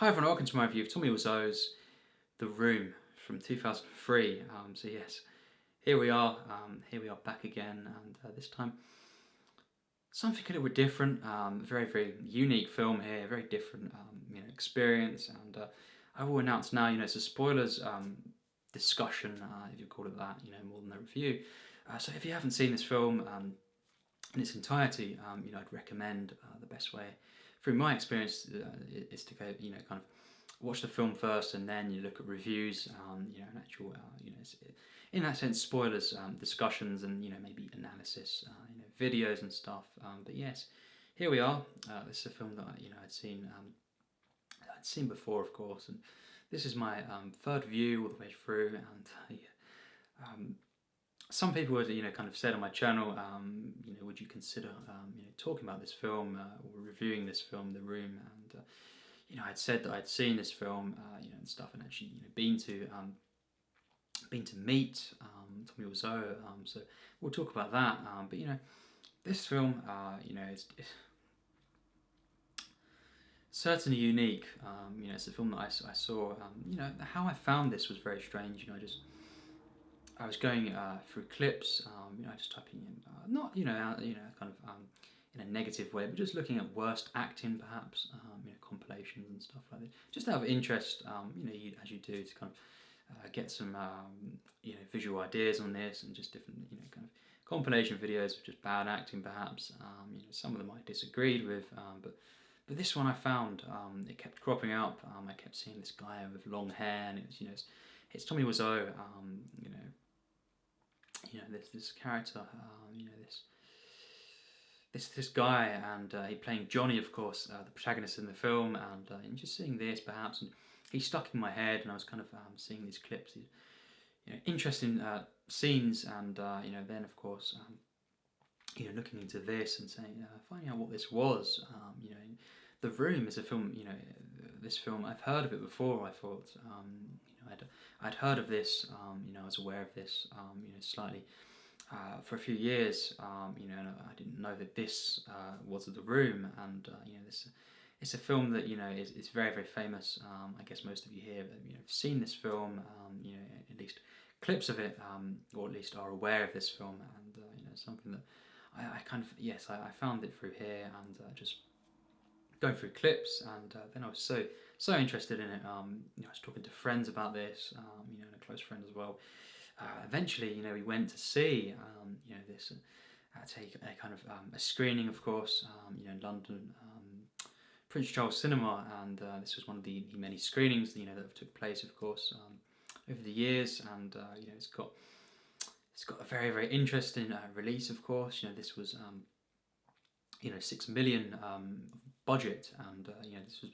Hi everyone, welcome to my review of Tommy Wiseau's The Room from 2003. So yes, here we are back again, and this time something a little bit different. Very unique film here, very different experience, and I will announce now. It's a spoilers discussion, if you call it that. More than a review. So if you haven't seen this film in its entirety, I'd recommend the best way, through my experience, is to go, kind of watch the film first, and then you look at reviews, and actual, in that sense, spoilers, discussions, and maybe analysis, videos and stuff. But yes, here we are. This is a film that I'd seen before, of course, and this is my third view all the way through, and some people would, kind of said on my channel, would you consider, talking about this film or reviewing this film, The Room? And I'd said that I'd seen this film, and stuff, and actually, been to meet Tommy Wiseau. So we'll talk about that. But this film, it's certainly unique. It's a film that I saw. How I found this was very strange. I was going through clips, just typing in, not, kind of in a negative way, but just looking at worst acting, perhaps, compilations and stuff like this, just out of interest, as you do, to kind of get some, visual ideas on this, and just different, kind of compilation videos of just bad acting, perhaps. Some of them I disagreed with, but this one I found, it kept cropping up. I kept seeing this guy with long hair, and it was, it's Tommy Wiseau, this character, this guy, and he playing Johnny, of course, the protagonist in the film, and just seeing this, perhaps, and he stuck in my head, and I was kind of seeing these clips, these interesting scenes, and then of course, looking into this and saying, finding out what this was. The Room is a film. This film, I've heard of it before. I thought, I'd heard of this. I was aware of this. Slightly for a few years. And I didn't know that this was The Room. And this, it's a film that is very famous. I guess most of you here have seen this film. At least clips of it, or at least are aware of this film. And something that I kind of, yes, I found it through here, and just going through clips, and then I was so interested in it. I was talking to friends about this, and a close friend as well. Eventually, we went to see, this, take a kind of a screening, of course, in London, Prince Charles Cinema, and this was one of the many screenings, that have took place, of course, over the years, and it's got a very interesting release, of course. This was 6 million budget, and this was.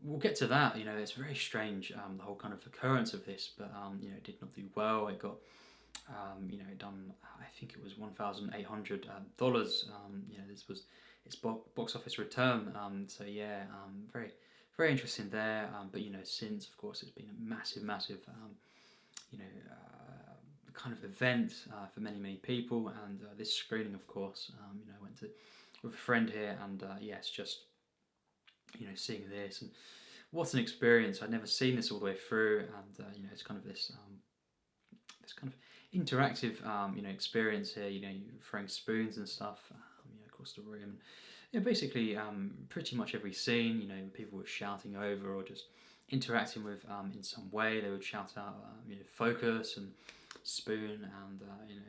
We'll get to that. It's very strange, the whole kind of occurrence of this, but it did not do well. It got it done. I think it was $1,800. This was its box office return. So yeah, very interesting there. But since, of course, it's been a massive kind of event for many people, and this screening, of course, I went to with a friend here, and yes, just seeing this, and what an experience. I'd never seen this all the way through, and it's kind of this kind of interactive experience here. You're throwing spoons and stuff across the room. Basically pretty much every scene, people were shouting over, or just interacting with in some way. They would shout out focus and spoon, and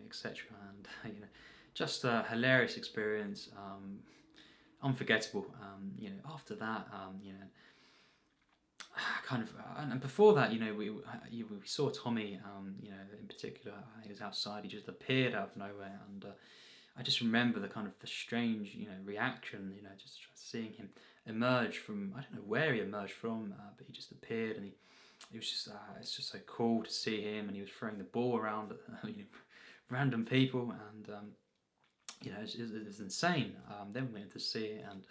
etc. And just a hilarious experience, unforgettable. After that, kind of, and before that, we saw Tommy, in particular. He was outside. He just appeared out of nowhere, and I just remember the kind of the strange, reaction. Just seeing him emerge from, I don't know where he emerged from, but he just appeared, and he was just, it's just so cool to see him, and he was throwing the ball around at random people, and it was insane. Then we went to see it, and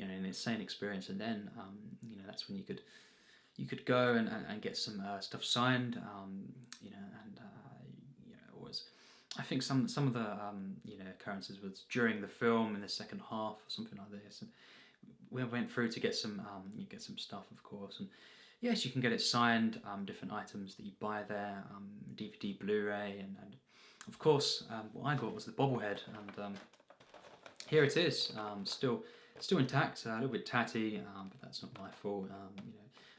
an insane experience, and then that's when you could go and get some stuff signed, and it was, I think some of the occurrences was during the film in the second half or something like this, and we went through to get some stuff, of course, and yes, you can get it signed. Different items that you buy there, DVD, Blu-ray, and of course, what I got was the bobblehead, and here it is, still intact, a little bit tatty, but that's not my fault.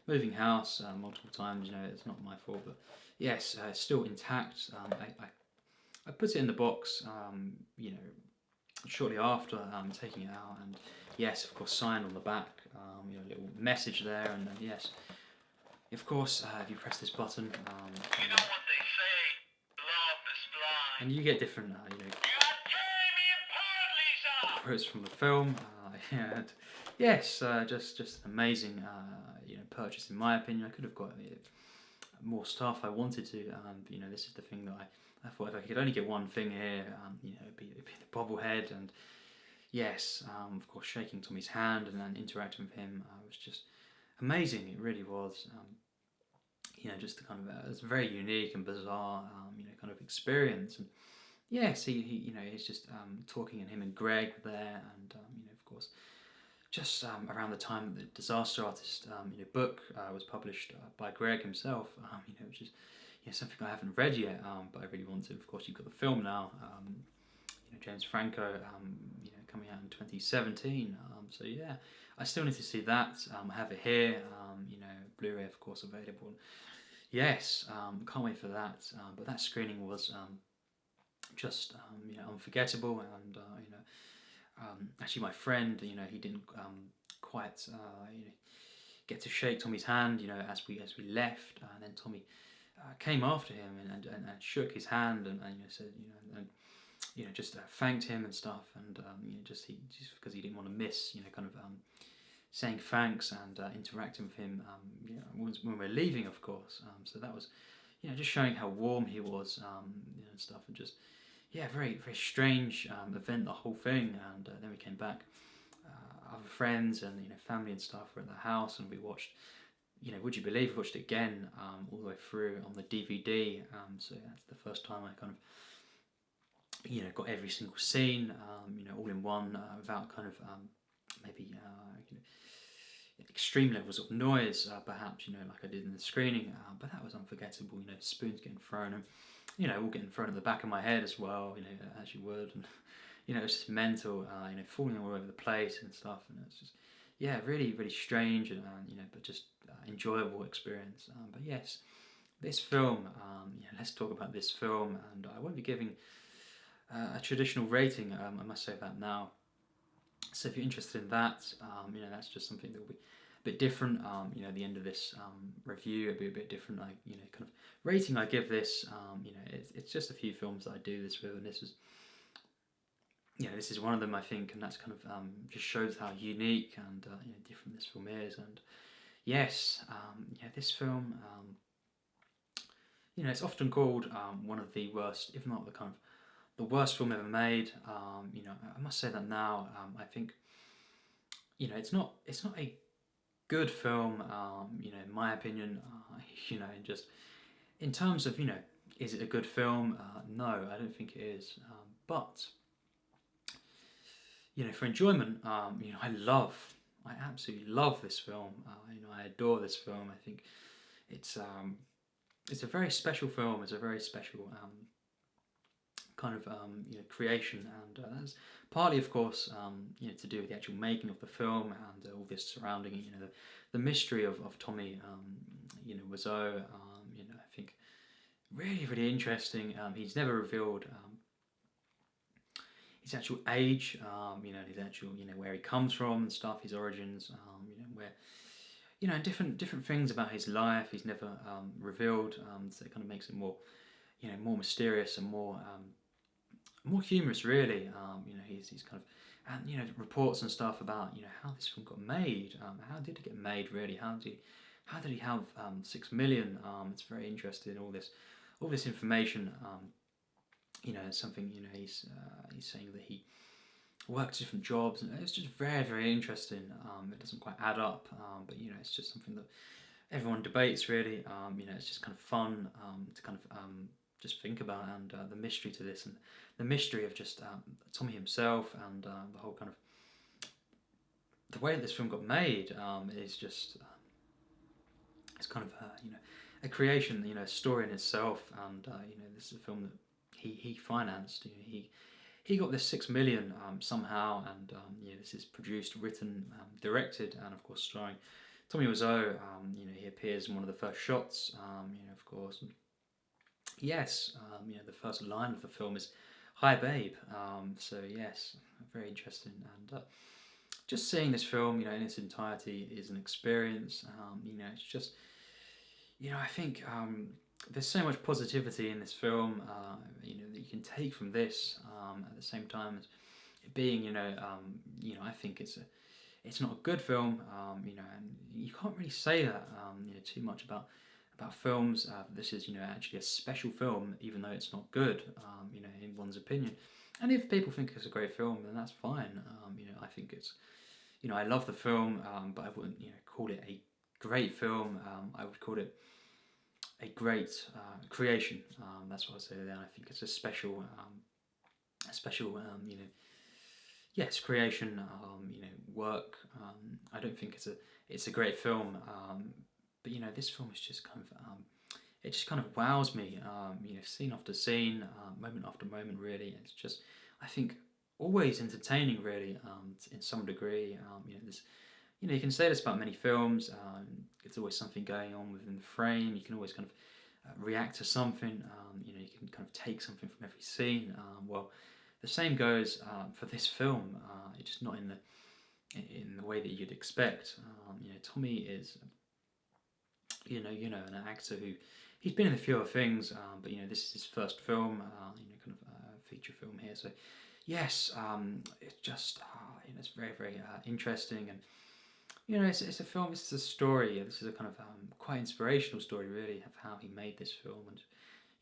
Moving house multiple times, it's not my fault, but yes, it's still intact. I put it in the box, shortly after taking it out, and yes, of course, signed on the back, a little message there, and yes, of course, if you press this button, you know what they say, love is blind. and you get different, You are tearing me apart, Lisa! quotes from the film, and yes, just an amazing, purchase in my opinion. I could have got more stuff I wanted to, this is the thing that I thought if I could only get one thing here, it'd be the bobblehead, and yes, of course, shaking Tommy's hand and then interacting with him was just amazing. It really was. Just kind of it's a very unique and bizarre, kind of experience. And yes, he's just talking, and him and Greg were there, and of course, just around the time the Disaster Artist book was published by Greg himself, which is something I haven't read yet, but I really want to. Of course, you've got the film now, James Franco, coming out in 2017. So yeah, I still need to see that. I have it here, Blu-ray, of course, available. Yes, can't wait for that. But that screening was just unforgettable, and actually my friend, he didn't quite get to shake Tommy's hand, as we left, and then Tommy came after him and shook his hand, and said, just thanked him and stuff, and just because he didn't want to miss, saying thanks and interacting with him, when we're leaving, of course. So that was, just showing how warm he was, and stuff, and just, very, very strange event, the whole thing. And then we came back, other friends and family and stuff were at the house, and we watched, would you believe, we watched it again, all the way through on the DVD. So that's the first time I kind of, got every single scene, all in one, without kind of maybe extreme levels of noise, perhaps, like I did in the screening. But that was unforgettable. Spoons getting thrown, and all getting thrown at the back of my head as well. As you would, and it's just mental. Falling all over the place and stuff, and it's just really, really strange, and but just enjoyable experience. But yes, this film. Let's talk about this film, and I won't be giving a traditional rating. I must say that now. So if you're interested in that, that's just something that will be a bit different. The end of this review will be a bit different. Like, kind of rating I give this. It's just a few films that I do this with, and this is one of them, I think, and that's kind of just shows how unique and different this film is. And yes, this film, it's often called one of the worst, if not the worst film ever made. I must say that now. I think it's not a good film, in my opinion. Just in terms of is it a good film? No, I don't think it is. But for enjoyment, I absolutely love this film. I adore this film. I think it's a very special film. It's a very special kind of creation, and that's partly, of course, to do with the actual making of the film and all this surrounding it. The mystery of Tommy, Wiseau. I think really, really interesting. He's never revealed his actual age, his actual where he comes from and stuff, his origins, where different things about his life he's never revealed. So it kind of makes it more more mysterious and more humorous, really. He's kind of, and reports and stuff about how this film got made. How did it get made, really? How did he have 6 million? It's very interesting. All this information. Something he's saying that he worked different jobs, and it's just very, very interesting. It doesn't quite add up, but it's just something that everyone debates, really. It's just kind of fun to kind of just think about, and the mystery to this, and the mystery of just Tommy himself, and the whole kind of the way that this film got made is just it's kind of a creation, a story in itself, and this is a film that he financed. He got this 6 million somehow, and this is produced, written, directed, and of course starring Tommy Wiseau. He appears in one of the first shots. Of course, and yes, the first line of the film is "Hi, babe." So yes, very interesting, and just seeing this film, in its entirety is an experience. It's just, I think there's so much positivity in this film, that you can take from this. At the same time as it being, I think it's not a good film, and you can't really say that, too much about films. This is, actually a special film, even though it's not good, in one's opinion. And if people think it's a great film, then that's fine. I think it's, I love the film, but I wouldn't, call it a great film. I would call it a great creation. That's what I say there. I think it's a special, yes, creation. Work. I don't think it's a great film. But this film is just kind of, it just kind of wows me. Scene after scene, moment after moment. Really, it's just, I think, always entertaining. Really, in some degree. There's, you can say this about many films. There's always something going on within the frame. You can always kind of react to something. You can kind of take something from every scene. Well, the same goes for this film. It's just not in the way that you'd expect. Tommy is, an actor who he's been in a few other things, but this is his first film. Kind of feature film here. So yes, it's just it's very very interesting, and it's a film. This is a story. This is a kind of quite inspirational story, really, of how he made this film.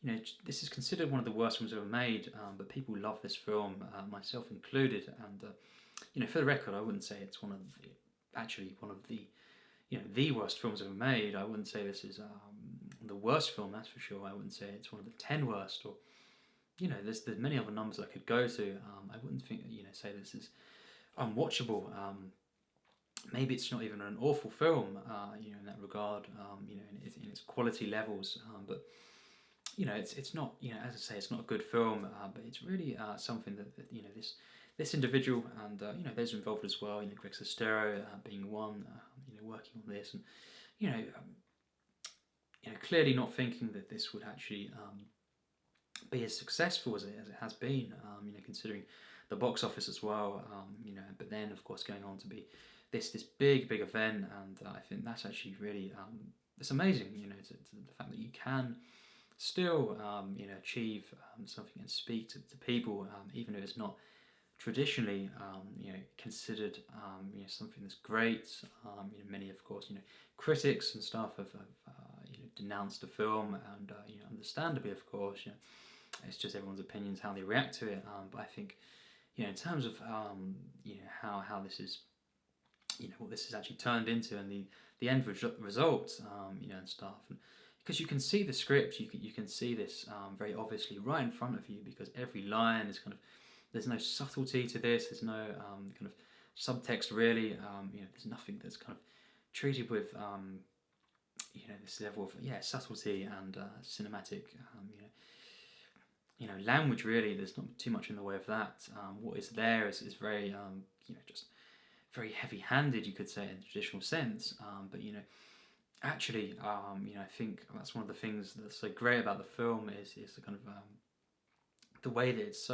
And this is considered one of the worst films ever made, but people love this film, myself included. And for the record, I wouldn't say it's one of the the worst films ever made. I wouldn't say this is the worst film. That's for sure. I wouldn't say it's one of the 10 worst, or there's many other numbers I could go to. I wouldn't think say this is unwatchable. Maybe it's not even an awful film, in that regard, in its quality levels, but it's not, as I say, it's not a good film, but it's really something that this individual and those involved as well, Greg Sestero being one, working on this, and clearly not thinking that this would actually be as successful as it has been, considering the box office as well, but then of course going on to be this big event, and I think that's actually really it's amazing, to the fact that you can still achieve something and speak to people, even if it's not traditionally considered something that's great. Many of course critics and stuff have denounced the film, and understandably of course, it's just everyone's opinions how they react to it, but I think in terms of how this is, what this has actually turned into, and the end result, and stuff, and because you can see the script, you can see this very obviously right in front of you, because every line is kind of, there's no subtlety to this, there's no kind of subtext really, there's nothing that's kind of treated with this level of subtlety and cinematic language really. There's not too much in the way of that. What is there is very just very heavy-handed, you could say, in the traditional sense, but actually I think that's one of the things that's so great about the film is the kind of the way that it's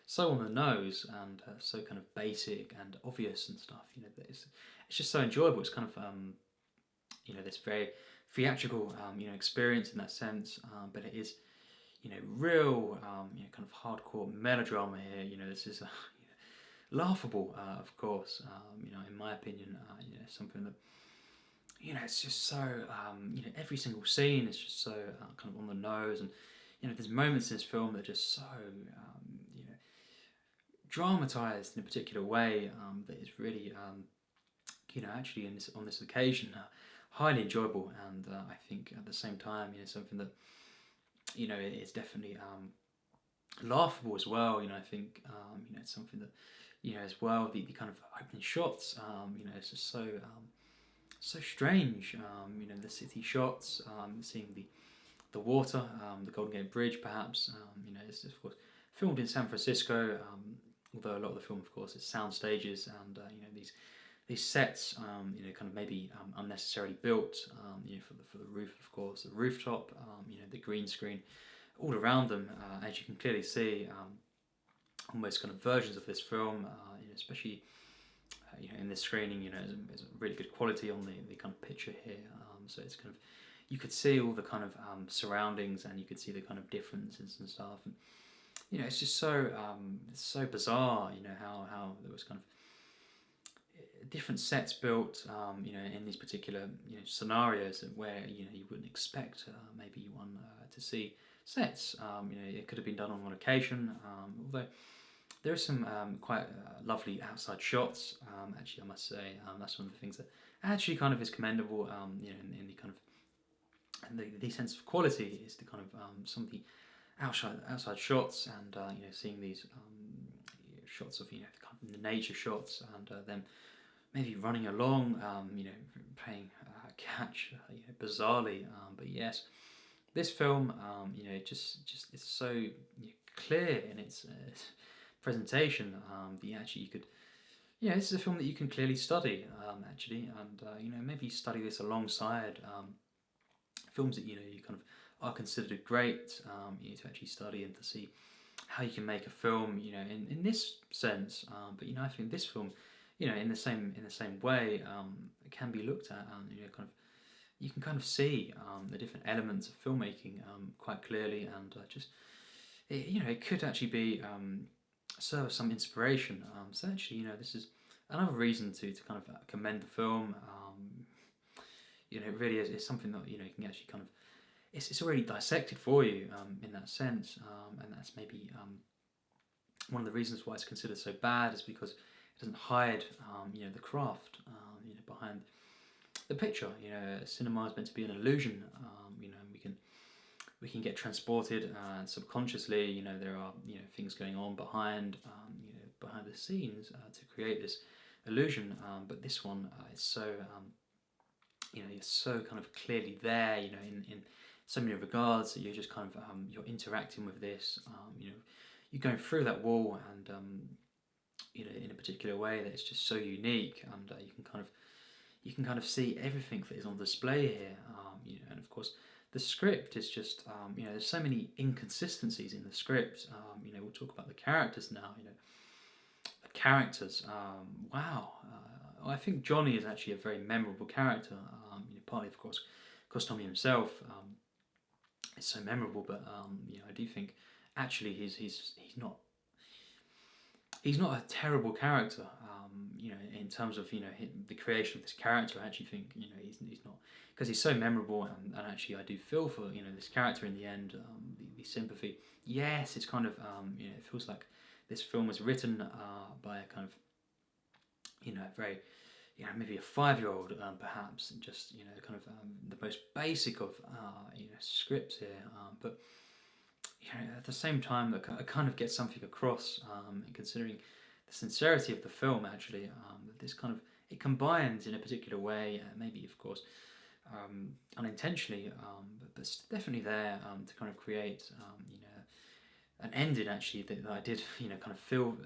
so on the nose, and so kind of basic and obvious and stuff, that it's just so enjoyable. It's kind of this very theatrical experience in that sense, but it is real kind of hardcore melodrama here. This is laughable, of course, in my opinion, something that it's just so every single scene is just so kind of on the nose, and there's moments in this film that are just so dramatized in a particular way, that is really actually on this occasion highly enjoyable, and I think at the same time something that it's definitely laughable as well. I think it's something that as well the kind of opening shots. It's just so strange. The city shots, seeing the water, the Golden Gate Bridge, perhaps. It's of course filmed in San Francisco. Although a lot of the film, of course, is sound stages, and these sets, kind of maybe unnecessarily built, for the roof, of course, the rooftop, the green screen, all around them, as you can clearly see, almost kind of versions of this film, especially in this screening, is a really good quality on the kind of picture here. So it's kind of, you could see all the kind of surroundings, and you could see the kind of differences and stuff, and it's just so bizarre, how there was kind of different sets built, in these particular scenarios where you wouldn't expect maybe one to see sets. It could have been done on location, although there are some quite lovely outside shots. Actually, I must say that's one of the things that actually kind of is commendable. In the kind of the sense of quality is the kind of some of the outside shots, and seeing these shots of kind of the nature shots, and then maybe running along, playing catch, bizarrely. But yes, this film, just is so clear in its presentation. You could, this is a film that you can clearly study, actually, and maybe study this alongside films that you kind of are considered great, to actually study and to see how you can make a film, in this sense. But I think this film, in the same way, it can be looked at, kind of, you can kind of see the different elements of filmmaking quite clearly, and just it could actually be serve as some inspiration. So actually, this is another reason to kind of commend the film. It really is. It's something that you can actually kind of. It's already dissected for you in that sense, and that's maybe one of the reasons why it's considered so bad, is because it doesn't hide the craft behind the picture. Cinema is meant to be an illusion. And we can get transported, and subconsciously, there are things going on behind the scenes to create this illusion. But this one is so you're so kind of clearly there. In so many regards that you're just kind of you're interacting with this. You're going through that wall, and in a particular way that it's just so unique, and you can kind of see everything that is on display here. And of course, the script is just there's so many inconsistencies in the script. We'll talk about the characters now. The characters. Wow. I think Johnny is actually a very memorable character. Partly, of course, because Tommy himself is so memorable, but I do think actually he's not a terrible character. In terms of the creation of this character, I actually think he's not, because he's so memorable, and actually I do feel for this character in the end. The sympathy. Yes, it's kind of it feels like this film was written by a kind of very maybe a 5-year-old perhaps, and just kind of the most basic of scripts here, but at the same time that kind of gets something across, considering the sincerity of the film. Actually, that this kind of, it combines in a particular way, maybe of course unintentionally, but it's definitely there to kind of create an ending actually that I did kind of feel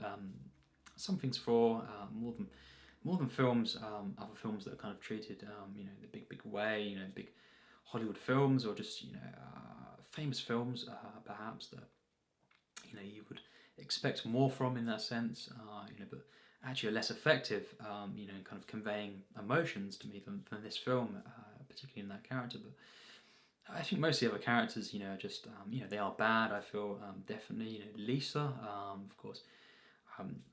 some things for more than films, other films that are kind of treated the big way, big Hollywood films, or just famous films perhaps that you would expect more from in that sense, but actually are less effective in kind of conveying emotions to me than this film, particularly in that character. But I think most of the other characters are just they are bad, I feel. Definitely Lisa, of course,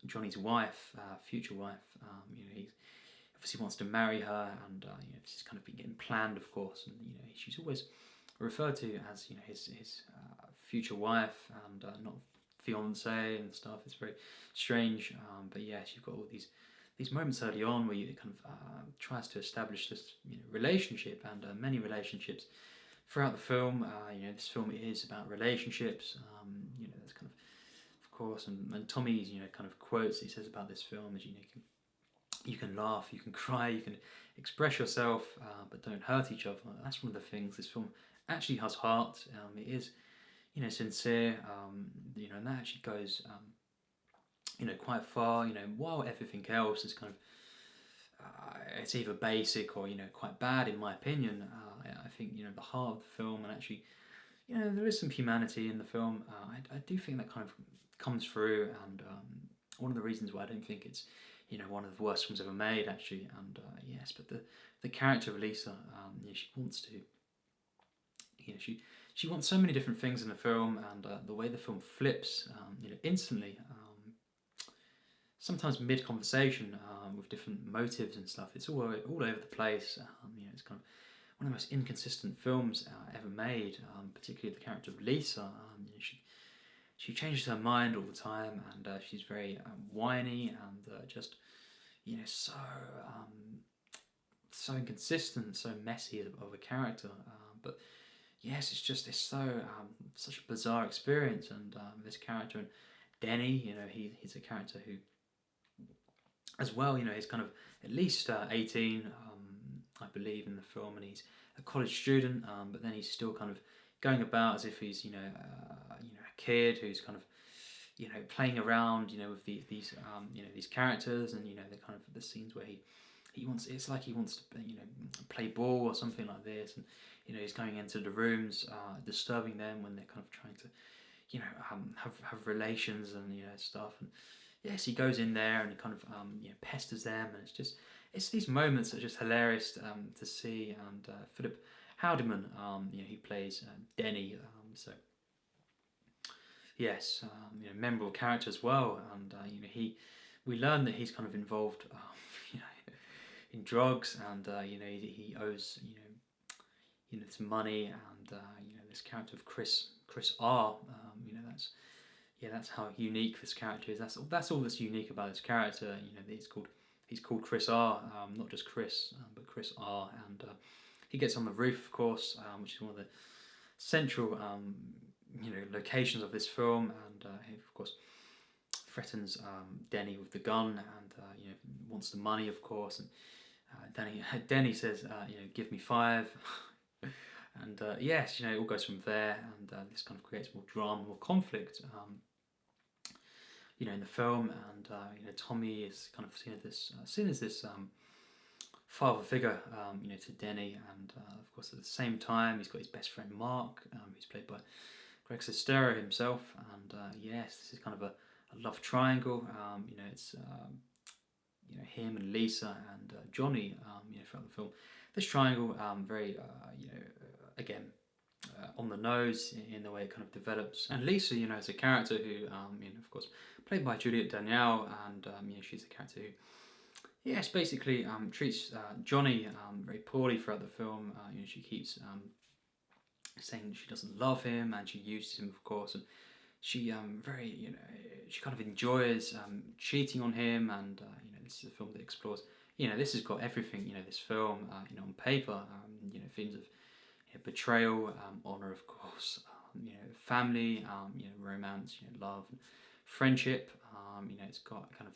Johnny's wife, future wife. He obviously wants to marry her, and this has kind of been getting planned, of course. And she's always referred to as his future wife, and not fiance and stuff. It's very strange. But yes, you've got all these moments early on where you kind of tries to establish this relationship, and many relationships throughout the film. This film is about relationships. There's kind of course, and Tommy's, you know, kind of quotes he says about this film is, you know, you can laugh, you can cry, you can express yourself, but don't hurt each other. That's one of the things. This film actually has heart. It is, you know, sincere. You know, and that actually goes, you know, quite far. You know, while everything else is kind of, it's either basic or, you know, quite bad in my opinion. I think, you know, the heart of the film, and actually, you know, there is some humanity in the film. I do think that kind of comes through, and one of the reasons why I don't think it's, you know, one of the worst films ever made, actually. And yes, but the character of Lisa, you know, she wants to, you know, she wants so many different things in the film, and the way the film flips, you know, instantly. Sometimes mid conversation, with different motives and stuff. It's all over the place. You know, it's kind of one of the most inconsistent films ever made. Particularly the character of Lisa. You know, she changes her mind all the time, and she's very whiny and just, you know, so inconsistent, so messy of a character. But yes, it's so such a bizarre experience, and this character, and Denny, you know, he's a character who, as well, you know, he's kind of at least 18, I believe, in the film, and he's a college student, but then he's still kind of going about as if he's, you know, a kid who's kind of, you know, playing around, you know, with these you know, these characters, and, you know, the kind of the scenes where he wants, it's like he wants to, you know, play ball or something like this, and, you know, he's going into the rooms, disturbing them when they're kind of trying to, you know, have relations and, you know, stuff. And yes, he goes in there and he kind of you know, pesters them, and it's these moments that are just hilarious to see. And Philip Haldiman, you know, he plays Denny. So yes, you know, memorable character as well. And you know, we learn that he's kind of involved, you know, in drugs, and you know, he owes, you know, some money, and you know, this character of Chris R. You know, that's how unique this character is. That's all that's unique about this character. You know, he's called Chris R. Not just Chris, but Chris R. And he gets on the roof, of course, which is one of the central, you know, locations of this film. And he, of course, threatens Denny with the gun, and you know, wants the money, of course. And Denny says, you know, give me 5. And yes, you know, it all goes from there, and this kind of creates more drama, more conflict, you know, in the film. And you know, Tommy is kind of seen as this father figure, you know, to Denny, and of course at the same time he's got his best friend Mark, who's played by Greg Sestero himself. And yes, this is kind of a love triangle. You know, it's you know, him and Lisa and Johnny, you know, throughout the film. This triangle, very you know, again, on the nose in the way it kind of develops. And Lisa, you know, is a character who, you know, of course, played by Juliette, Danielle, and you know, she's a character who, yes, basically treats Johnny very poorly throughout the film. You know, she keeps saying that she doesn't love him, and she uses him, of course, and she very, you know, she kind of enjoys cheating on him. And you know, this is a film that explores, you know, this has got everything, you know, this film, you know, on paper, you know, themes of, you know, betrayal, honor, of course, you know, family, you know, romance, you know, love, friendship. You know, it's got kind of,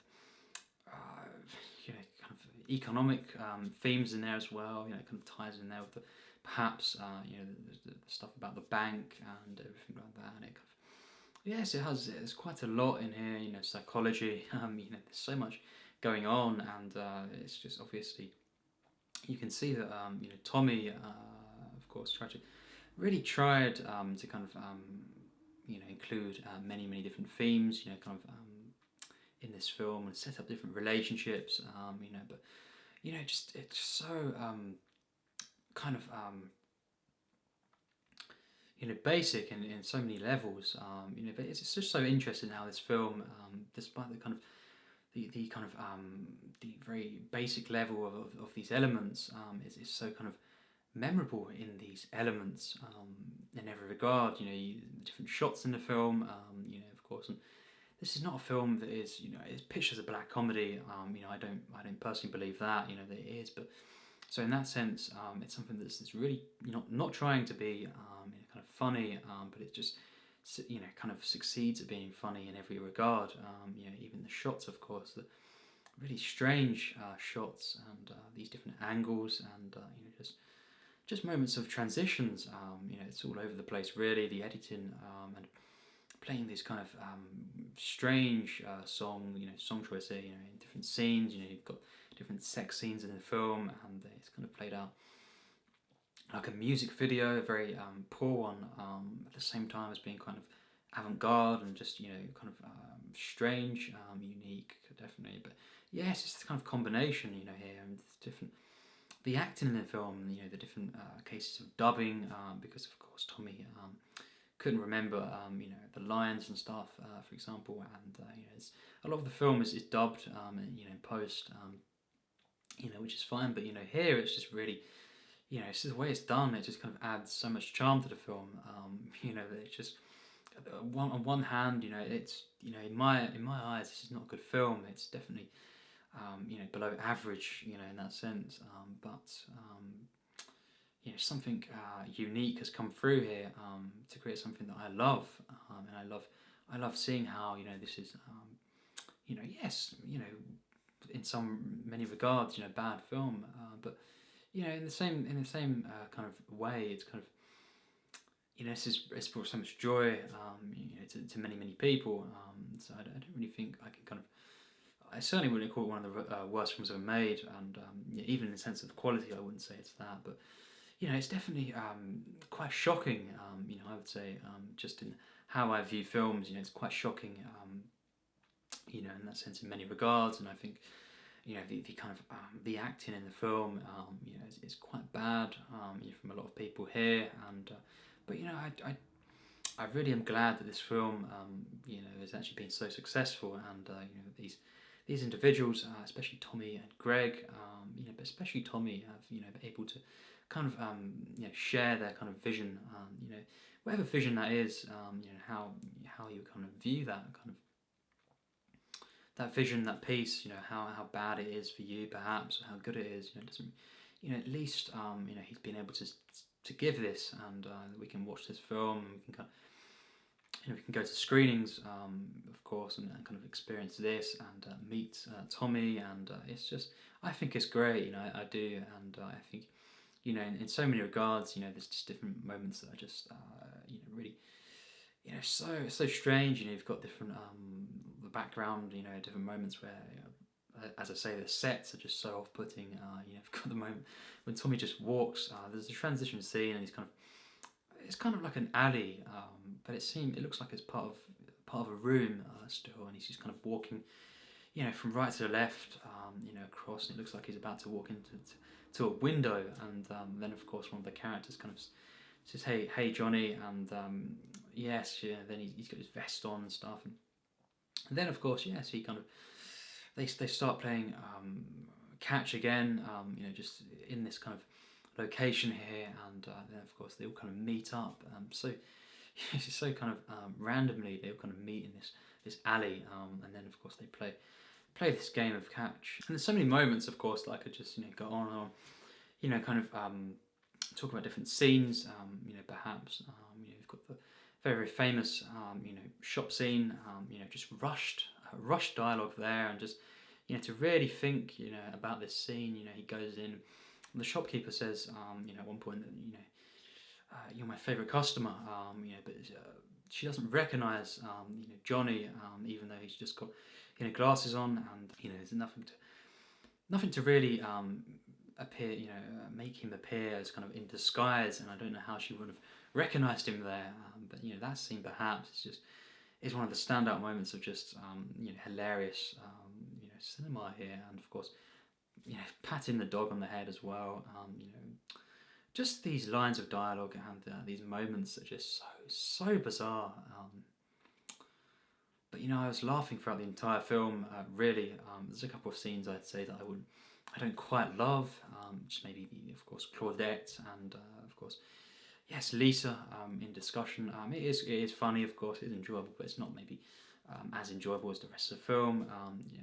you know, kind of economic themes in there as well. You know, it kind of ties in there with the, perhaps, you know, the stuff about the bank and everything like that. And it kind of, yes, there's quite a lot in here. You know, psychology. You know, there's so much going on, and it's just obviously, you can see that you know, Tommy, of course, really tried to kind of you know, include many different themes, you know, kind of in this film, and set up different relationships, you know, but you know, just it's so kind of you know, basic in so many levels, you know, but it's just so interesting how this film, despite the kind of the kind of the very basic level of these elements, is so kind of memorable in these elements, in every regard. You know, different shots in the film, you know, of course. And this is not a film that is, you know, it's pitched as a black comedy. You know, I don't personally believe that, you know, that it is. But so in that sense, it's something that's really, you know, not trying to be you know, kind of funny, but it's just kind of succeeds at being funny in every regard. Even the shots, of course, the really strange shots and these different angles and just moments of transitions. It's all over the place, really. The editing and playing these kind of strange song choice here. In different scenes. You've got different sex scenes in the film, and it's kind of played out like a music video, a very poor one, at the same time as being kind of avant-garde and just kind of strange, unique, definitely. But yes, it's the kind of combination here, and it's different. The acting in the film, the different cases of dubbing, because of course Tommy couldn't remember, the lines and stuff, for example, and a lot of the film is dubbed, in post, which is fine. But here it's just really. It's just the way it's done. It just kind of adds so much charm to the film. It's just on one hand, it's in my eyes, this is not a good film. It's definitely below average, in that sense. But something unique has come through here to create something that I love, and I love seeing how this is yes, in many regards, bad film, but. In the same kind of way, it's kind of it's brought so much joy to many people. So I don't really think I can kind of. I certainly wouldn't call it one of the worst films ever made, and even in the sense of the quality, I wouldn't say it's that. But it's definitely quite shocking. I would say just in how I view films, it's quite shocking. In that sense, in many regards, and I think. The kind of the acting in the film, is quite bad from a lot of people here, and but I really am glad that this film has actually been so successful, and these individuals, especially Tommy and Greg, but especially Tommy, have been able to kind of share their kind of vision, whatever vision that is, how you kind of view that kind of. That vision, that piece, how bad it is for you, perhaps, or how good it is, it doesn't, at least, he's been able to give this, and we can watch this film, and we can kind of, we can go to screenings, of course, and kind of experience this, and meet Tommy, and it's just, I think it's great, I do, and I think, in so many regards, there's just different moments that are just, really. So strange. You've got different the background. Different moments where, as I say, the sets are just so off-putting. You've got the moment when Tommy just walks. There's a transition scene, and it's kind of like an alley, but it looks like it's part of a room still, and he's just kind of walking, from right to the left, across, and it looks like he's about to walk to a window, and then of course one of the characters kind of says, hey Johnny, and yes, then he's got his vest on and stuff, and then of course, yes, he kind of they start playing catch again, just in this kind of location here, and then of course they all kind of meet up, so so kind of randomly they all kind of meet in this alley, and then of course they play this game of catch, and there's so many moments, of course, that I could just go on and on, kind of talk about different scenes, perhaps, you've got the very famous, shop scene, just rushed dialogue there, and just, to really think, about this scene, he goes in, the shopkeeper says, at one point that, you're my favourite customer, but she doesn't recognise, Johnny, even though he's just got, glasses on, and, there's nothing to really, appear, make him appear as kind of in disguise, and I don't know how she would have recognised him there, but that scene perhaps is one of the standout moments of just hilarious cinema here, and of course patting the dog on the head as well, just these lines of dialogue and these moments are just so bizarre, but I was laughing throughout the entire film, really. There's a couple of scenes I'd say that I don't quite love, just maybe of course Claudette, and of course yes, Lisa, in discussion. It is funny, of course, it is enjoyable, but it's not maybe as enjoyable as the rest of the film.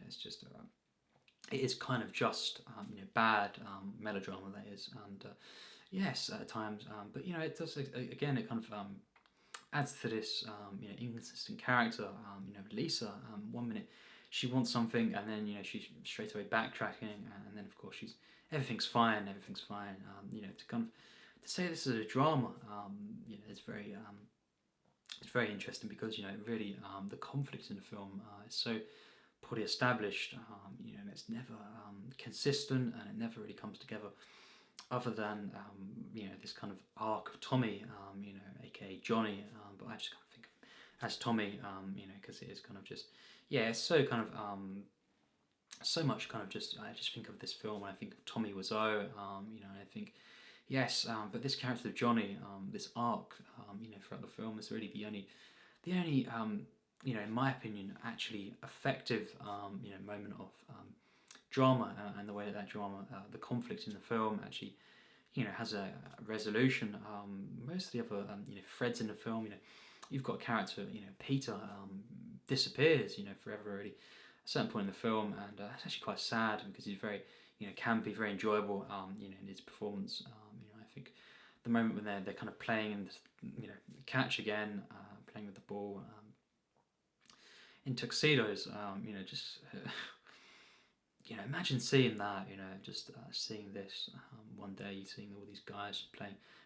It's just it is kind of just bad melodrama, that is, and yes, at times, but it does, again, it kind of adds to this inconsistent character. Lisa, 1 minute she wants something, and then she's straight away backtracking, and then of course everything's fine. To kind of to say this is a drama, it's very interesting because really the conflict in the film is so poorly established. And it's never consistent, and it never really comes together. Other than this kind of arc of Tommy, aka Johnny, but I just kind of think of as Tommy, because it is kind of just it's so kind of so much kind of just I just think of this film when I think of Tommy Wiseau, and I think yes, but this character of Johnny, this arc, throughout the film is really the only in my opinion, actually effective moment of drama, and the way that drama, the conflict in the film actually has a resolution. Most of the other threads in the film, you've got a character, Peter, disappears forever really at a certain point in the film, and it's actually quite sad because he's very campy, very enjoyable in his performance. I think the moment when they're kind of playing in the catch again, playing with the ball in tuxedos, just imagine seeing that, just seeing this one day, seeing all these guys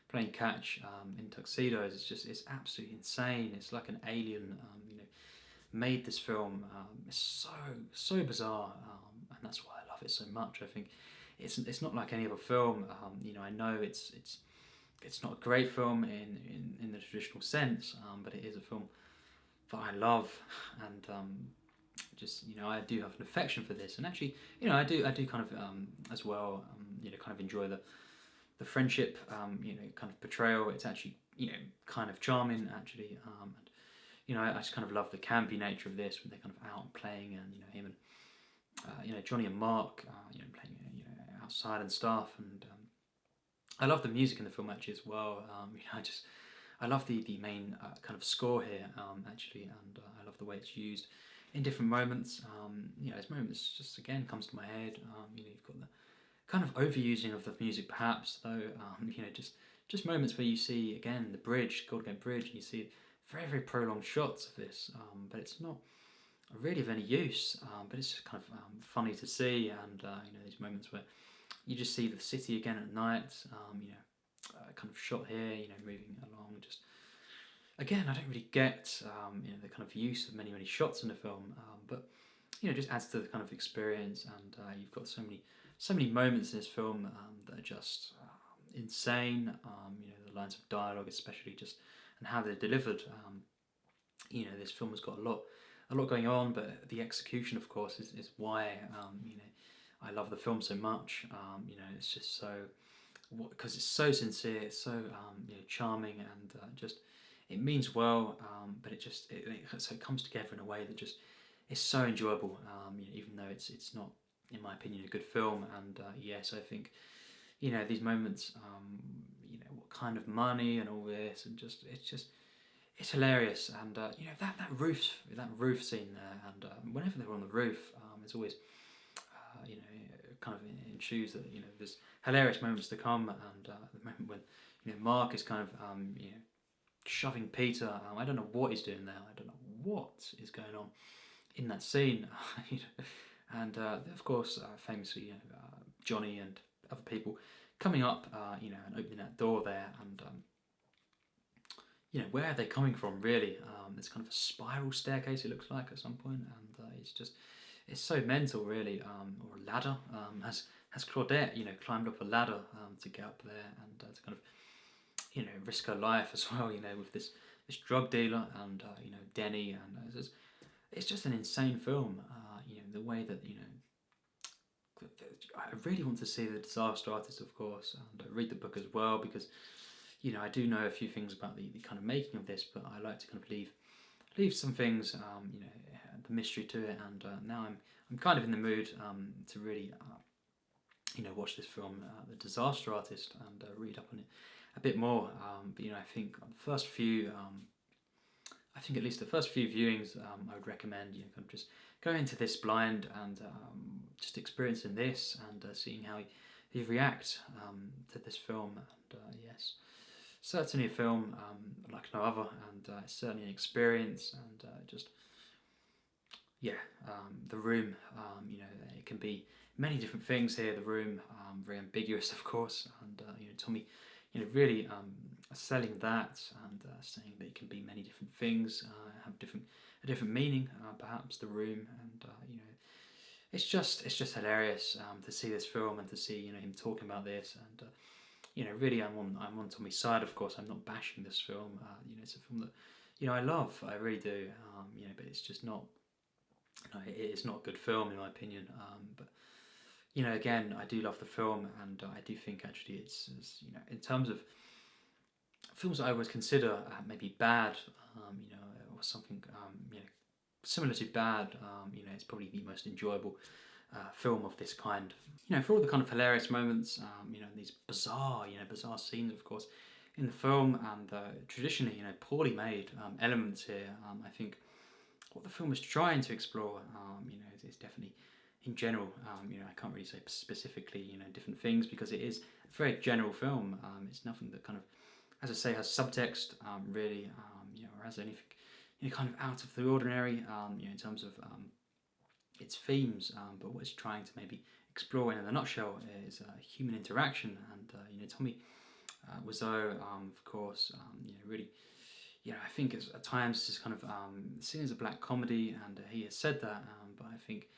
playing catch in tuxedos. It's absolutely insane. It's like an alien, made this film. It's so bizarre, and that's why I love it so much. I think it's not like any other film. I know it's not a great film in the traditional sense, but it is a film that I love, and I do have an affection for this, and actually I do kind of as well kind of enjoy the friendship kind of portrayal. It's actually kind of charming actually, and I just kind of love the campy nature of this when they're kind of out and playing, and him and Johnny and Mark playing outside and stuff, and I love the music in the film actually as well. I love the main kind of score here actually, and I love the way it's used in different moments. There's moments just again comes to my head. You've got the kind of overusing of the music perhaps, though. Just moments where you see again the bridge, Golden Gate Bridge, and you see very very prolonged shots of this, but it's not really of any use. But it's just kind of funny to see, and these moments where you just see the city again at night. Kind of shot here, moving along. Just again, I don't really get the kind of use of many shots in the film, but just adds to the kind of experience. And you've got so many moments in this film that are just insane. The lines of dialogue, especially, just and how they're delivered. This film has got a lot going on, but the execution, of course, is why I love the film so much. It's just so because it's so sincere, it's so charming, and just it means well, but it comes together in a way that just is so enjoyable. Even though it's not, in my opinion, a good film, and yes, I think these moments, what kind of money and all this, and it's hilarious, and that roof scene there, and whenever they're on the roof, it's always kind of ensues that there's hilarious moments to come, and the moment when Mark is kind of shoving Peter, I don't know what he's doing there, I don't know what is going on in that scene, and of course famously Johnny and other people coming up and opening that door there, and where are they coming from really? There's kind of a spiral staircase it looks like at some point, and it's so mental really, or a ladder, has Claudette climbed up a ladder to get up there, and to kind of risk her life as well, with this drug dealer, and Denny, and it's just an insane film. The way that I really want to see The Disaster Artist, of course, and read the book as well, because I do know a few things about the kind of making of this, but I like to kind of leave some things, the mystery to it, and now I'm kind of in the mood to really watch this film, The Disaster Artist, and read up on it a bit more. But I think on the first few, I think at least the first few viewings, I would recommend kind of just going into this blind, and just experiencing this, and seeing how you react to this film, and yes. certainly a film like no other, and it's certainly an experience, and just yeah, the room. It can be many different things here. The room, very ambiguous, of course, and Tommy, really selling that and saying that it can be many different things, have a different meaning, perhaps the room, and it's just hilarious to see this film and to see him talking about this, and really I'm on Tommy's side, of course. I'm not bashing this film. It's a film that I love, I really do. But it's just not. It is not a good film in my opinion. But again, I do love the film, and I do think actually it's in terms of films that I would consider maybe bad, or something similar to bad. It's probably the most enjoyable film of this kind. For all the kind of hilarious moments, these bizarre scenes, of course, in the film, and traditionally, poorly made elements here. I think what the film is trying to explore, is definitely, in general, I can't really say specifically, different things, because it is a very general film. It's nothing that kind of, as I say, has subtext, really, or has anything, kind of out of the ordinary, in terms of its themes. But what it's trying to maybe explore in a nutshell is human interaction, and Tommy Wiseau, of course, really. I think at times it's kind of seen as a black comedy, and he has said that, but I think,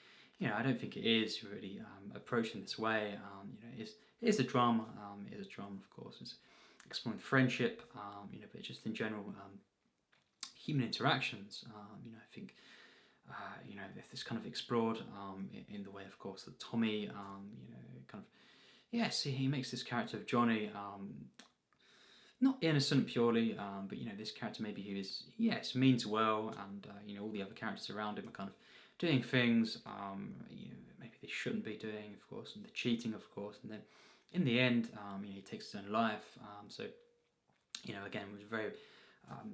I don't think it is really approached in this way. It is a drama. It is a drama, of course. It's exploring friendship, but just in general, human interactions. I think, this kind of explored in the way, of course, that Tommy, kind of, yes, he makes this character of Johnny. Not innocent purely, but this character maybe who is, yes, means well, and all the other characters around him are kind of doing things maybe they shouldn't be doing, of course, and the cheating, of course, and then in the end, he takes his own life. So again, it was a very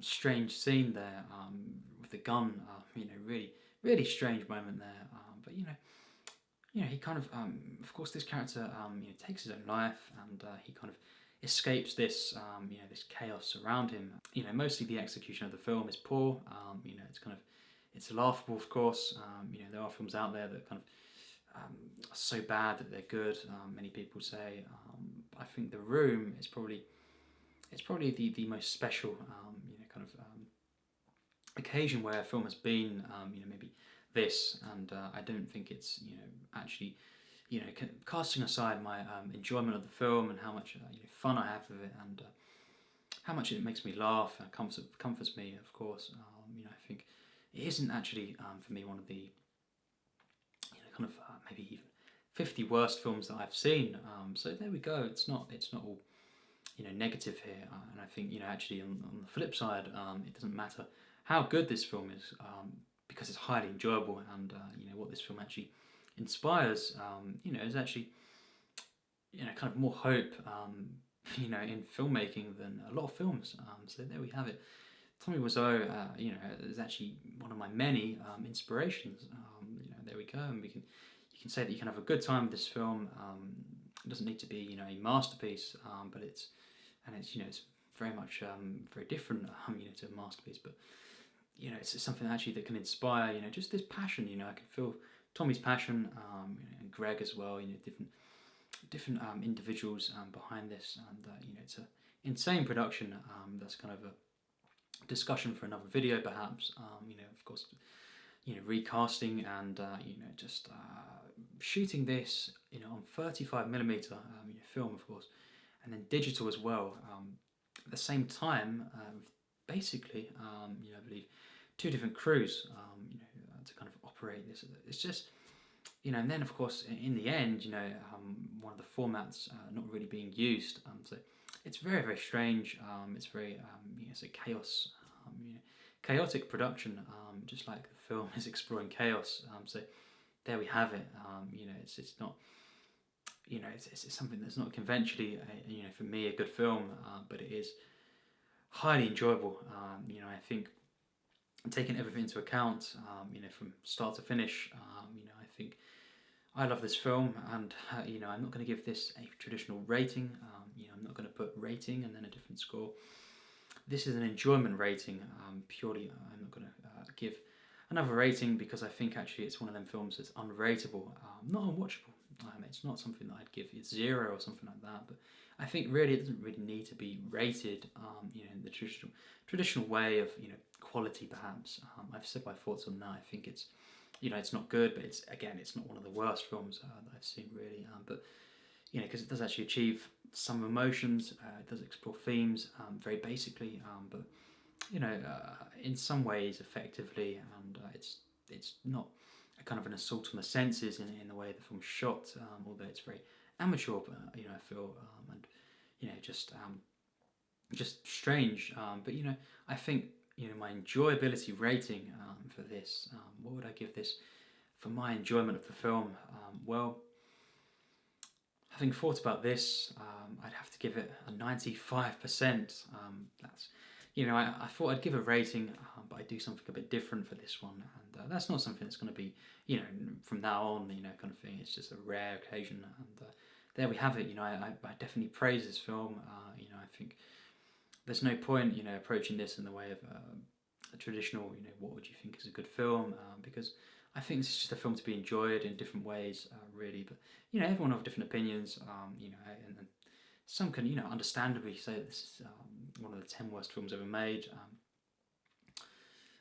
strange scene there with the gun. Really strange moment there. But he kind of course, this character takes his own life, and he kind of escapes this this chaos around him. Mostly the execution of the film is poor. It's laughable, of course. There are films out there that kind of are so bad that they're good. Many people say. I think The Room is probably the most special kind of occasion where a film has been maybe this, and I don't think it's actually. Casting aside my enjoyment of the film and how much fun I have with it, and how much it makes me laugh and comforts me, of course. I think it isn't actually for me one of the kind of maybe even 50 worst films that I've seen. So there we go. It's not all negative here, and I think actually on the flip side, it doesn't matter how good this film is, because it's highly enjoyable, and what this film actually inspires, is actually, kind of more hope, in filmmaking than a lot of films. So there we have it. Tommy Wiseau, is actually one of my many inspirations. There we go, and you can say that you can have a good time with this film. It doesn't need to be, a masterpiece, but it's very much very different, to a masterpiece. But it's something actually that can inspire, just this passion. I can feel Tommy's passion, and Greg as well. Different individuals behind this, and it's an insane production. That's kind of a discussion for another video, perhaps. Of course, recasting and just shooting this, on 35mm film, of course, and then digital as well. At the same time, basically, I believe 2 different crews, to kind of operate this. It's just, and then of course in the end, one of the formats not really being used. So it's very, very strange. It's very, it's a chaotic production, just like the film is exploring chaos. So there we have it. It's not, it's something that's not conventionally, for me, a good film, but it is highly enjoyable. I think, taking everything into account, from start to finish, I think I love this film, and I'm not going to give this a traditional rating. I'm not going to put rating and then a different score. This is an enjoyment rating, purely. I'm not going to give another rating because I think actually it's one of them films that's unrateable, not unwatchable. It's not something that I'd give it 0 or something like that, but I think really it doesn't really need to be rated, in the traditional way of, quality perhaps. I've said my thoughts on that. I think it's, it's not good, but it's not one of the worst films that I've seen really. But because it does actually achieve some emotions, it does explore themes very basically, but in some ways effectively, and it's not a kind of an assault on the senses in the way the film's shot, although it's very amateur, but I feel, and just strange. But I think my enjoyability rating for this, what would I give this for my enjoyment of the film? Well, having thought about this, I'd have to give it a 95%. That's I thought I'd give a rating, but I do something a bit different for this one, and that's not something that's going to be from now on kind of thing. It's just a rare occasion, and there we have it. I definitely praise this film. I think there's no point approaching this in the way of a traditional what would you think is a good film, because I think this is just a film to be enjoyed in different ways, really. But everyone have different opinions, and some can understandably say that this is one of the 10 worst films ever made.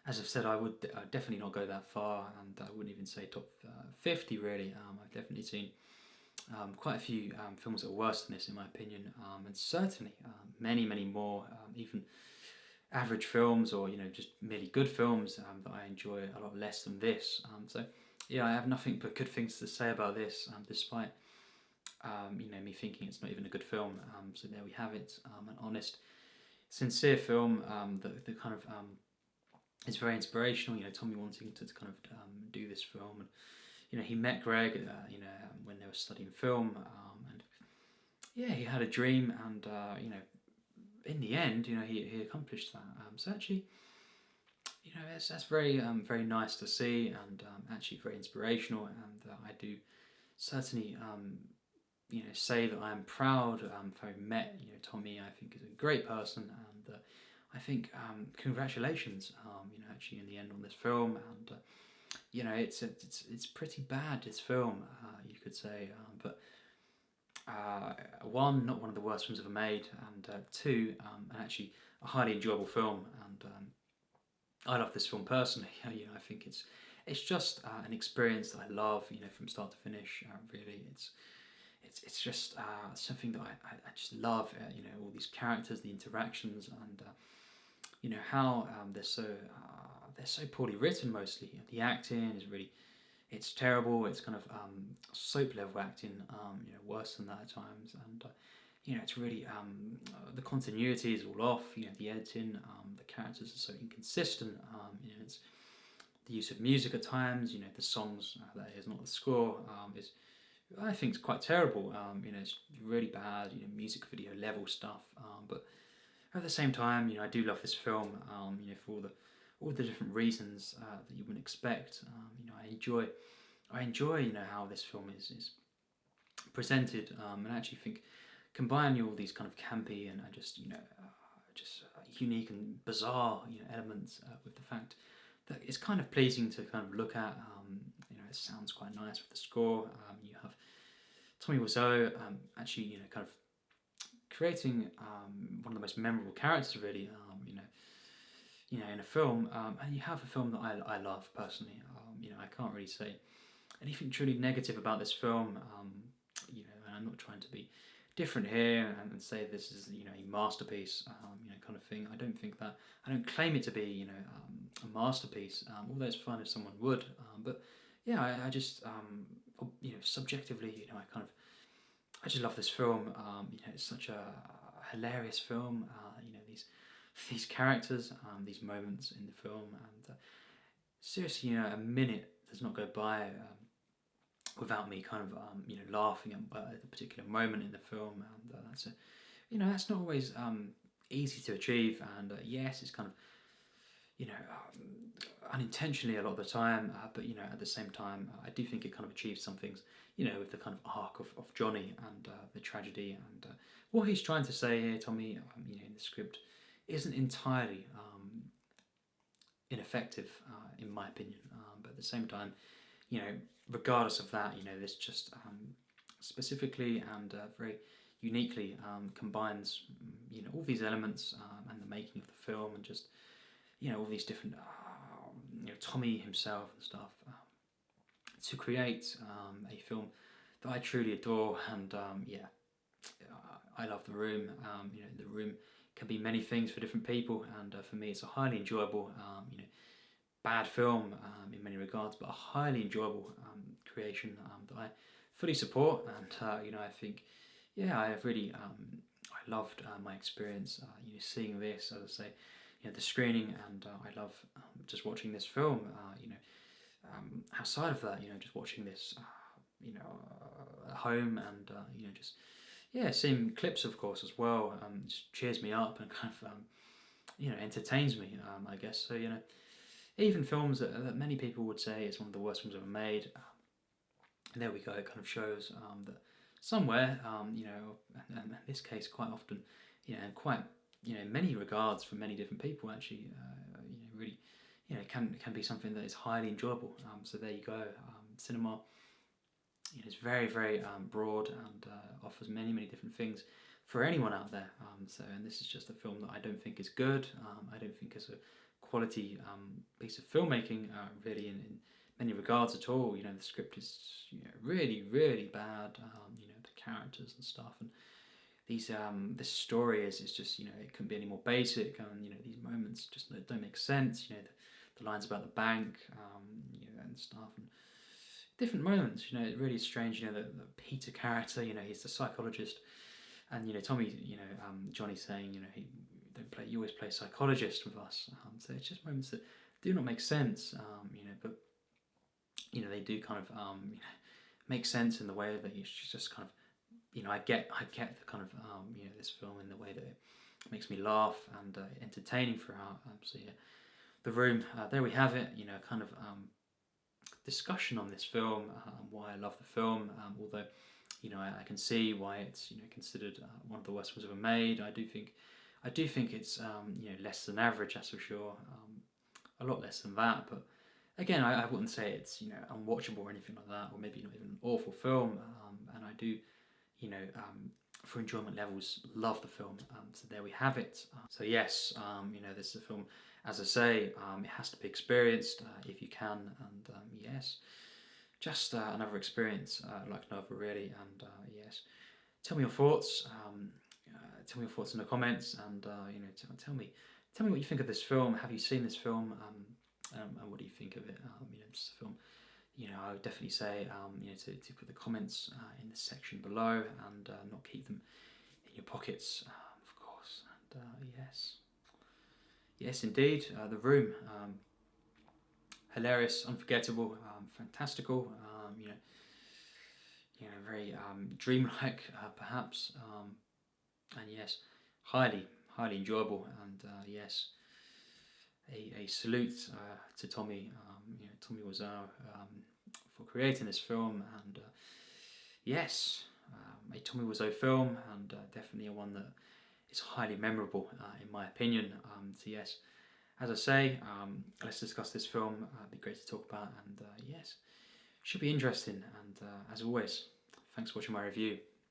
As I've said, I would definitely not go that far, and I wouldn't even say top 50 really. I've definitely seen quite a few films that are worse than this in my opinion, and certainly many more, even average films or just merely good films that I enjoy a lot less than this. So yeah, I have nothing but good things to say about this, despite me thinking it's not even a good film. So there we have it, an honest, sincere film that kind of is very inspirational. Tommy wanting to kind of do this film, and he met Greg when they were studying film, and yeah, he had a dream, and in the end he accomplished that. So actually that's very very nice to see, and actually very inspirational, and I do certainly say that I am proud for having met Tommy. I think is a great person, and I think congratulations actually in the end on this film. And it's pretty bad, this film, you could say, but one, not one of the worst films ever made, and two, and actually a highly enjoyable film. And I love this film personally. I think it's just an experience that I love from start to finish. Really, it's just something that I just love. All these characters, the interactions, and how they're so poorly written. Mostly, the acting is really, it's terrible. It's kind of soap level acting, worse than that at times, and it's really the continuity is all off. The editing, the characters are so inconsistent. It's the use of music at times. The songs, that is not the score, is, I think, it's quite terrible. It's really bad. Music video level stuff. But at the same time, I do love this film. For all the different reasons that you wouldn't expect. I enjoy how this film is presented, and I actually think combining all these kind of campy and just unique and bizarre elements with the fact that it's kind of pleasing to kind of look at. It sounds quite nice with the score. You have Tommy Wiseau actually kind of creating one of the most memorable characters really. In a film, and you have a film that I love personally. I can't really say anything truly negative about this film. And I'm not trying to be different here and say this is a masterpiece, kind of thing. I don't think that. I don't claim it to be a masterpiece. Although it's fun if someone would. But yeah, I just subjectively, I just love this film. It's such a hilarious film. These characters, these moments in the film, and seriously, a minute does not go by without me kind of laughing at a particular moment in the film, and that's not always easy to achieve. And yes, it's kind of you know, unintentionally a lot of the time, but you know, at the same time, I do think it kind of achieves some things, you know, with the kind of arc of Johnny and the tragedy and what he's trying to say here, Tommy, you know, in the script, isn't entirely ineffective, in my opinion. But at the same time, you know, regardless of that, you know, this just specifically and very uniquely combines, you know, all these elements and the making of the film and just, you know, all these different, you know, Tommy himself and stuff to create a film that I truly adore. And yeah, I love The Room. You know, The Room can be many things for different people, and for me, it's a highly enjoyable, you know, bad film in many regards, but a highly enjoyable creation that I fully support. And you know, I think, yeah, I have really, I loved my experience, you know, seeing this, as I say, you know, the screening, and I love just watching this film. You know, outside of that, you know, just watching this, you know, at home, and you know, just seeing clips, of course, as well, just cheers me up and kind of, you know, entertains me, I guess. So, you know, even films that many people would say is one of the worst films ever made, and there we go, it kind of shows that somewhere, you know, and in this case quite often, you know, and quite, you know, in many regards from many different people, actually, you know, really, you know, can be something that is highly enjoyable. So there you go, cinema. It is very, very broad and offers many, many different things for anyone out there. So, and this is just a film that I don't think is good. I don't think it's a quality piece of filmmaking, really, in many regards at all. You know, the script is, you know, really, really bad. You know, the characters and stuff, and these this story is just, you know, it couldn't be any more basic. And you know, these moments just don't make sense. You know, the lines about the bank, you know, and stuff, and different moments, you know, it really is strange. You know, the Peter character, you know, he's the psychologist, and you know, Tommy, you know, Johnny's saying, you know, you always play psychologist with us. So it's just moments that do not make sense, you know, but you know, they do kind of, you know, make sense in the way that you just kind of, you know, I get the kind of, you know, this film in the way that it makes me laugh and entertaining throughout. So yeah, The Room, there we have it. You know, kind of discussion on this film, why I love the film, although, you know, I can see why it's, you know, considered one of the worst films ever made. I do think it's, you know, less than average, that's for sure, a lot less than that, but again, I wouldn't say it's, you know, unwatchable or anything like that, or maybe not even an awful film, and I do, you know, for enjoyment levels, love the film. So there we have it. So yes, you know, this is a film, as I say, it has to be experienced if you can, and yes, just another experience like no other, really. And yes, tell me your thoughts. Tell me your thoughts in the comments, and you know, tell me what you think of this film. Have you seen this film? And what do you think of it? You know, it's a film, you know, I would definitely say, you know, to put the comments in the section below, and not keep them in your pockets, of course. And yes, indeed, The Room, hilarious, unforgettable, fantastical, you know, very dreamlike, perhaps, and yes, highly enjoyable, and yes, a salute to Tommy, you know, Tommy Wiseau, for creating this film, and yes, a Tommy Wiseau film, and definitely a one that is highly memorable, in my opinion. So yes, as I say, let's discuss this film. It'd be great to talk about, and yes, should be interesting. And as always, thanks for watching my review.